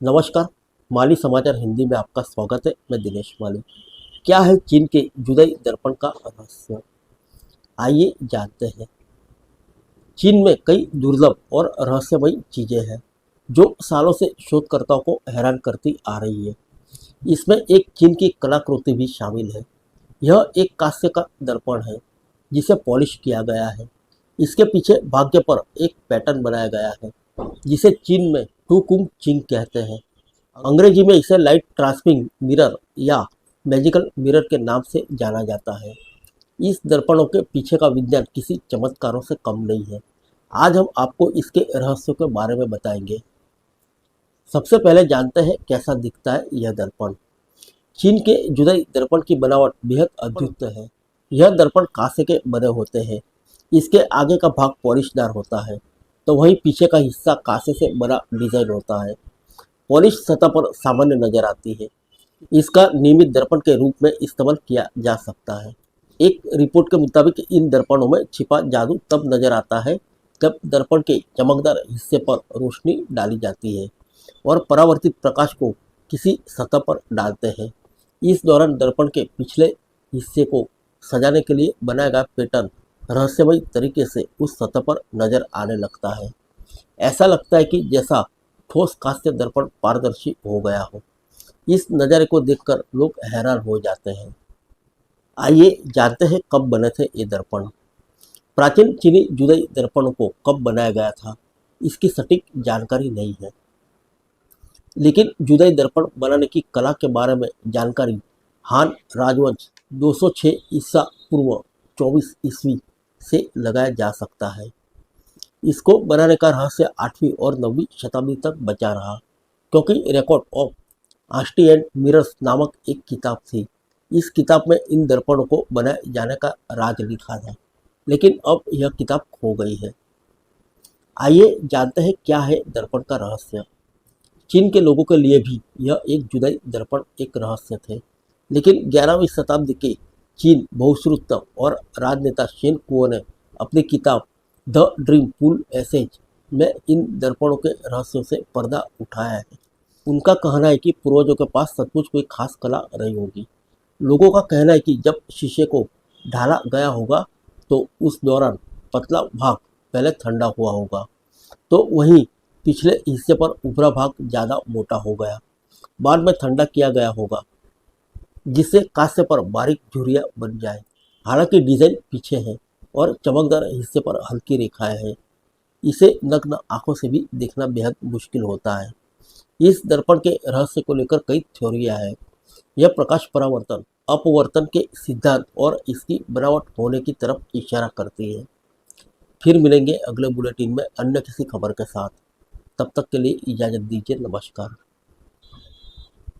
नमस्कार। माली समाचार हिंदी में आपका स्वागत है। मैं दिनेश माली। क्या है चीन के जुदाई दर्पण का रहस्य? आइए जानते हैं। चीन में कई दुर्लभ और रहस्यमयी चीजें हैं जो सालों से शोधकर्ताओं को हैरान करती आ रही है। इसमें एक चीन की कलाकृति भी शामिल है। यह एक कांस्य का दर्पण है जिसे पॉलिश किया गया है। इसके पीछे भाग्य पर एक पैटर्न बनाया गया है जिसे चीन में टू कुंग चिंग कहते हैं। अंग्रेजी में इसे लाइट ट्रांसमिंग मिरर या मैजिकल मिरर के नाम से जाना जाता है। इस दर्पणों के पीछे का विज्ञान किसी चमत्कारों से कम नहीं है। आज हम आपको इसके रहस्यों के बारे में बताएंगे। सबसे पहले जानते हैं कैसा दिखता है यह दर्पण। चीन के जुदाई दर्पण की बनावट बेहद अद्भुत है। यह दर्पण कांसे के बने होते हैं। इसके आगे का भाग पॉलिशदार होता है तो वहीं पीछे का हिस्सा कांसे से बना डिजाइन होता है। पॉलिश सतह पर सामान्य नजर आती है। इसका नियमित दर्पण के रूप में इस्तेमाल किया जा सकता है। एक रिपोर्ट के मुताबिक इन दर्पणों में छिपा जादू तब नजर आता है जब दर्पण के चमकदार हिस्से पर रोशनी डाली जाती है और परावर्तित प्रकाश को किसी सतह पर डालते हैं। इस दौरान दर्पण के पिछले हिस्से को सजाने के लिए बनाया गया पैटर्न रहस्यमयी तरीके से उस सतह पर नजर आने लगता है। ऐसा लगता है कि जैसा ठोस कांस्य दर्पण पारदर्शी हो गया हो। इस नज़ारे को देखकर लोग हैरान हो जाते हैं। आइए जानते हैं कब बने थे ये दर्पण। प्राचीन चीनी जुदाई दर्पणों को कब बनाया गया था इसकी सटीक जानकारी नहीं है, लेकिन जुदाई दर्पण बनाने की कला के बारे में जानकारी हान राजवंश 206 ईसा पूर्व 24 ईस्वी से लगाया जा सकता है। इसको बनाने का रहस्य 8वीं और 9वीं शताब्दी तक बचा रहा, क्योंकि record of hasty and mirrors नामक एक किताब थी। इस किताब में इन दर्पणों को बनाए जाने का राज लिखा था, लेकिन अब यह किताब खो गई है। आइए जानते हैं क्या है दर्पण का रहस्य। चीन के लोगों के लिए भी यह एक जुदाई दर्पण एक रहस्य थे, लेकिन 11वीं शताब्दी के चीन बहुश्रुत और राजनेता शेन कुओ ने अपनी किताब द ड्रीम पुल एसेज में इन दर्पणों के रहस्यों से पर्दा उठाया है। उनका कहना है कि पूर्वजों के पास सचमुच कोई खास कला रही होगी। लोगों का कहना है कि जब शीशे को ढाला गया होगा तो उस दौरान पतला भाग पहले ठंडा हुआ होगा, तो वहीं पिछले हिस्से पर उभरा भाग ज़्यादा मोटा हो गया, बाद में ठंडा किया गया होगा जिससे कांस्य पर बारीक झुर्रियाँ बन जाए। हालांकि डिजाइन पीछे है और चमकदार हिस्से पर हल्की रेखाएं हैं। इसे नग्न आंखों से भी देखना बेहद मुश्किल होता है। इस दर्पण के रहस्य को लेकर कई थ्योरियां हैं। यह प्रकाश परावर्तन अपवर्तन के सिद्धांत और इसकी बनावट होने की तरफ इशारा करती है। फिर मिलेंगे अगले बुलेटिन में अन्य किसी खबर के साथ। तब तक के लिए इजाजत दीजिए। नमस्कार।